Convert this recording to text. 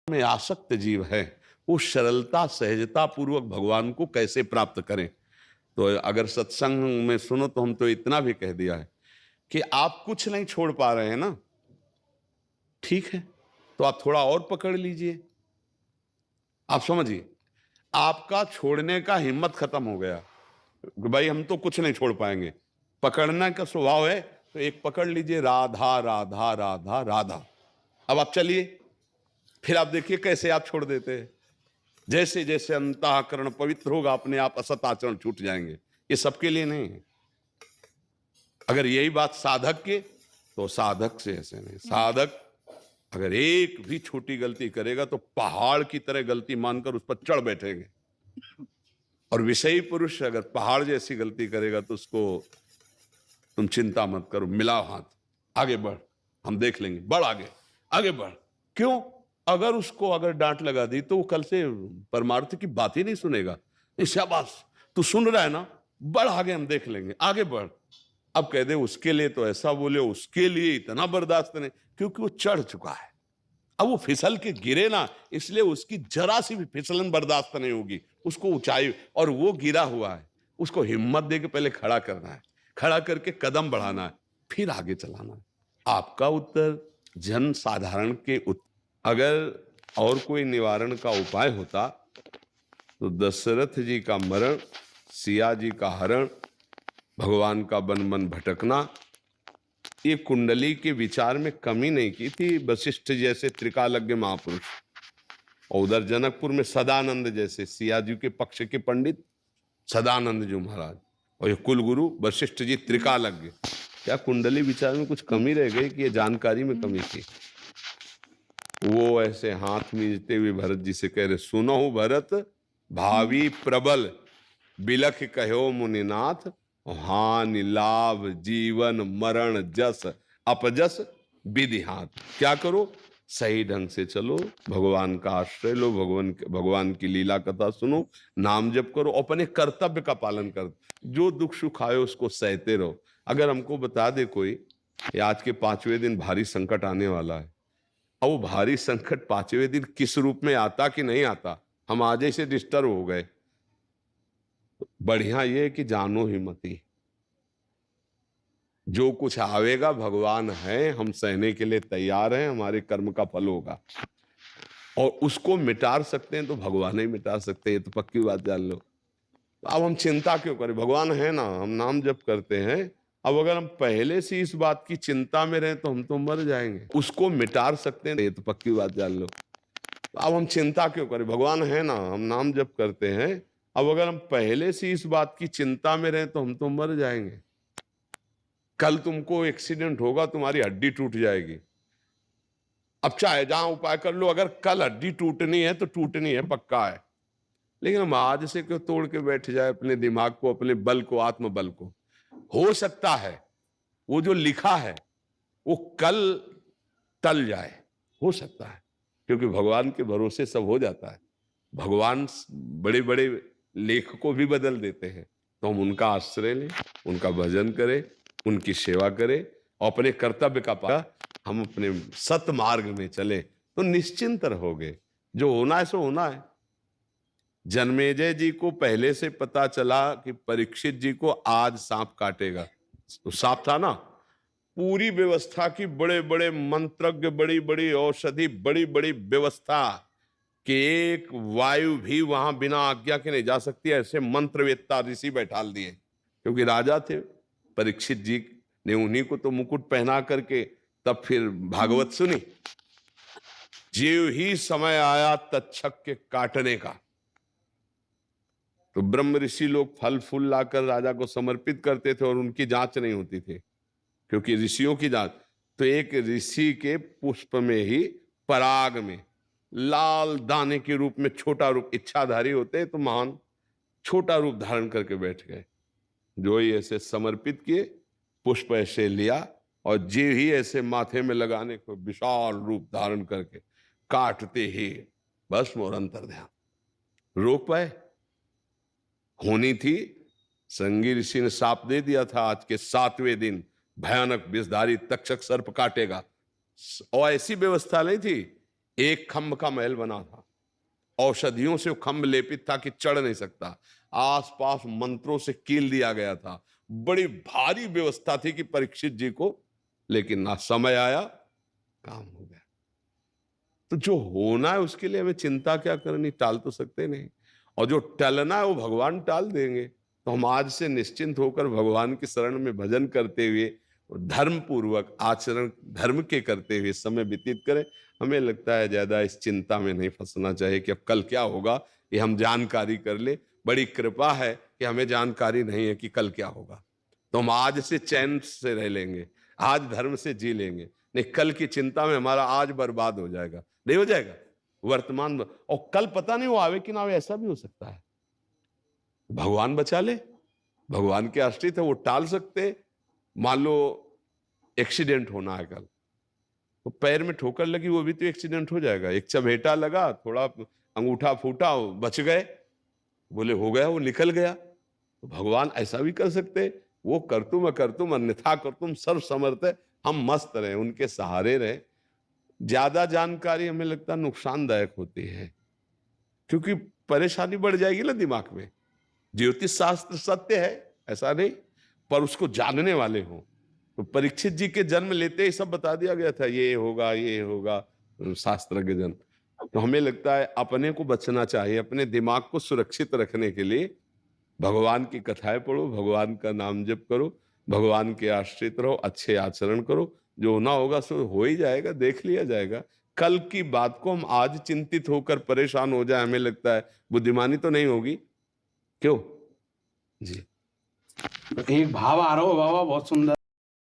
में आसक्त जीव है वो सरलता सहजता पूर्वक भगवान को कैसे प्राप्त करें। तो अगर सत्संग में सुनो तो हम तो इतना भी कह दिया है कि आप कुछ नहीं छोड़ पा रहे हैं ना, ठीक है, तो आप थोड़ा और पकड़ लीजिए। आप समझिए, आपका छोड़ने का हिम्मत खत्म हो गया, भाई हम तो कुछ नहीं छोड़ पाएंगे, पकड़ना का स्वभाव है, तो एक पकड़ लीजिए, राधा राधा राधा राधा। अब आप चलिए, फिर आप देखिए कैसे आप छोड़ देते हैं। जैसे जैसे अंतःकरण पवित्र होगा अपने आप असत आचरण छूट जाएंगे। ये सबके लिए नहीं है। अगर यही बात साधक के, तो साधक से ऐसे नहीं। साधक अगर एक भी छोटी गलती करेगा तो पहाड़ की तरह गलती मानकर उस पर चढ़ बैठेंगे, और विषयी पुरुष अगर पहाड़ जैसी गलती करेगा तो उसको तुम चिंता मत करो, मिलाओ हाथ, आगे बढ़, हम देख लेंगे, बढ़ आगे, आगे बढ़। क्यों? अगर उसको अगर डांट लगा दी तो वो कल से परमार्थ की बात ही नहीं सुनेगा। नहीं, शाबाश, तू सुन रहा है ना, बढ़ आगे, हम देख लेंगे, आगे बढ़। अब कह दे उसके लिए तो ऐसा बोले, उसके लिए इतना बर्दाश्त नहीं, क्योंकि वो चढ़ चुका है। अब वो फिसल के गिरे ना, इसलिए उसकी जरा सी भी फिसलन बर्दाश्त नहीं होगी, उसको ऊंचाई, और वो गिरा हुआ है, उसको हिम्मत दे के पहले खड़ा करना है, खड़ा करके कदम बढ़ाना है, फिर आगे चलाना है। आपका उत्तर जन साधारण के अगर और कोई निवारण का उपाय होता तो दशरथ जी का मरण, सिया जी का हरण, भगवान का बन बन भटकना, ये कुंडली के विचार में कमी नहीं की थी वशिष्ठ जैसे त्रिकालज्ञ महापुरुष, और उधर जनकपुर में सदानंद जैसे सिया जी के पक्ष के पंडित सदानंद जी महाराज, और ये कुलगुरु वशिष्ठ जी त्रिकालज्ञ। क्या कुंडली विचार में कुछ कमी रह गई कि ये जानकारी में कमी थी? वो ऐसे हाथ मींजते हुए भरत जी से कह रहे, सुनो भरत, भावी प्रबल बिलख कहो मुनिनाथ, हानि लाभ जीवन मरण जस अपजस विधि हाथ। क्या करो? सही ढंग से चलो, भगवान का आश्रय लो, भगवान की लीला कथा सुनो, नाम जप करो, अपने कर्तव्य का पालन करो, जो दुख सुख आए उसको सहते रहो। अगर हमको बता दे कोई कि आज के 5वें दिन भारी संकट आने वाला है, और वो भारी संकट 5वें दिन किस रूप में आता कि नहीं आता, हम आज ही से डिस्टर्ब हो गए, बढ़िया ये कि जानो ही मती, जो कुछ आवेगा भगवान है, हम सहने के लिए तैयार हैं, हमारे कर्म का फल होगा, और उसको मिटा सकते हैं तो भगवान ही मिटा सकते हैं, ये तो पक्की बात जान लो। तो अब हम चिंता क्यों करें, भगवान है ना, हम नाम जप करते हैं। अब अगर हम पहले से इस बात की चिंता में रहें तो हम तो मर जाएंगे, उसको मिटा सकते हैं, ये तो पक्की बात जान लो। तो अब हम चिंता क्यों करें, भगवान है ना, हम नाम जप करते हैं। अब अगर हम पहले से इस बात की चिंता में रहें तो हम तो मर जाएंगे। कल तुमको एक्सीडेंट होगा, तुम्हारी हड्डी टूट जाएगी, अब चाहे जहां उपाय कर लो, अगर कल हड्डी टूटनी है तो टूटनी है, पक्का है। लेकिन हम आज से क्यों तोड़ के बैठ जाए अपने दिमाग को, अपने बल को, आत्मबल को? हो सकता है वो जो लिखा है वो कल टल जाए, हो सकता है, क्योंकि भगवान के भरोसे सब हो जाता है। भगवान बड़े बड़े लेख को भी बदल देते हैं, तो हम उनका आश्रय लें, उनका भजन करें, उनकी सेवा करें, और अपने कर्तव्य का पालन, हम अपने सत मार्ग में चले तो निश्चिंत रहोगे। जो होना है सो होना है। जन्मेजय जी को पहले से पता चला कि परीक्षित जी को आज सांप काटेगा, तो सांप था ना, पूरी व्यवस्था की, बड़े बड़े मंत्रज्ञ, बड़ी बड़ी औषधि, बड़ी बड़ी व्यवस्था कि एक वायु भी वहां बिना आज्ञा के नहीं जा सकती, ऐसे मंत्रवेत्ता ऋषि बैठाल दिए, क्योंकि राजा थे परीक्षित जी ने, उन्हीं को तो मुकुट पहना करके तब फिर भागवत सुनी। ज्यों ही समय आया तक्षक के काटने का, तो ब्रह्म ऋषि लोग फल फूल लाकर राजा को समर्पित करते थे, और उनकी जांच नहीं होती थी, क्योंकि ऋषियों की जांच, तो एक ऋषि के पुष्प में ही, पराग में लाल दाने के रूप में छोटा रूप, इच्छाधारी होते तो महान, छोटा रूप धारण करके बैठ गए। जो ही ऐसे समर्पित किए, पुष्प ऐसे लिया, और जे ही ऐसे माथे में लगाने को विशाल रूप धारण करके काटते ही भस्म और अंतर ध्यान। रोक पाए? होनी थी, संगी ऋषि ने साप दे दिया था, आज के 7वें दिन भयानक विषधारी तक्षक सर्प काटेगा, और ऐसी व्यवस्था नहीं थी एक खम्भ का महल बना था, औषधियों से वो खम्भ लेपित था कि चढ़ नहीं सकता, आसपास मंत्रों से कील दिया गया था, बड़ी भारी व्यवस्था थी कि परीक्षित जी को, लेकिन ना समय आया, काम हो गया। तो जो होना है उसके लिए हमें चिंता क्या करनी, टाल तो सकते नहीं, और जो टलना है वो भगवान टाल देंगे। तो हम आज से निश्चिंत होकर भगवान की शरण में भजन करते हुए, धर्म पूर्वक आचरण धर्म के करते हुए समय व्यतीत करें। हमें लगता है ज्यादा इस चिंता में नहीं फंसना चाहिए कि अब कल क्या होगा, ये हम जानकारी कर ले। बड़ी कृपा है कि हमें जानकारी नहीं है कि कल क्या होगा, तो हम आज से चैन से रह लेंगे, आज धर्म से जी लेंगे। नहीं, कल की चिंता में हमारा आज बर्बाद हो जाएगा, नहीं हो जाएगा वर्तमान में, और कल पता नहीं वो आवे कि ना आवे, ऐसा भी हो सकता है। भगवान बचा ले, भगवान के आश्रित है, वो टाल सकते। मान लो एक्सीडेंट होना है कल, तो पैर में ठोकर लगी, वो भी तो एक्सीडेंट हो जाएगा। एक चबेटा लगा, थोड़ा अंगूठा फूटा, बच गए, बोले हो गया, वो निकल गया। तो भगवान ऐसा भी कर सकते, वो कर तुम अन्यथा कर तुम सर्व समर्थ है, हम मस्त रहे, उनके सहारे रहे। ज्यादा जानकारी हमें लगता है नुकसानदायक होती है, क्योंकि परेशानी बढ़ जाएगी ना दिमाग में। ज्योतिष शास्त्र सत्य है ऐसा नहीं, पर उसको जानने वाले हों। तो परीक्षित जी के जन्म लेते ही सब बता दिया गया था, ये होगा ये होगा, शास्त्रज्ञ जन। तो हमें लगता है अपने को बचना चाहिए, अपने दिमाग को सुरक्षित रखने के लिए भगवान की कथाएं पढ़ो, भगवान का नाम जप करो, भगवान के आश्रित रहो, अच्छे आचरण करो। जो होना होगा सो हो ही जाएगा, देख लिया जाएगा। कल की बात को हम आज चिंतित होकर परेशान हो जाए, हमें लगता है बुद्धिमानी तो नहीं होगी। क्यों जी? एक भाव आ रहा हो बाबा, बहुत सुंदर।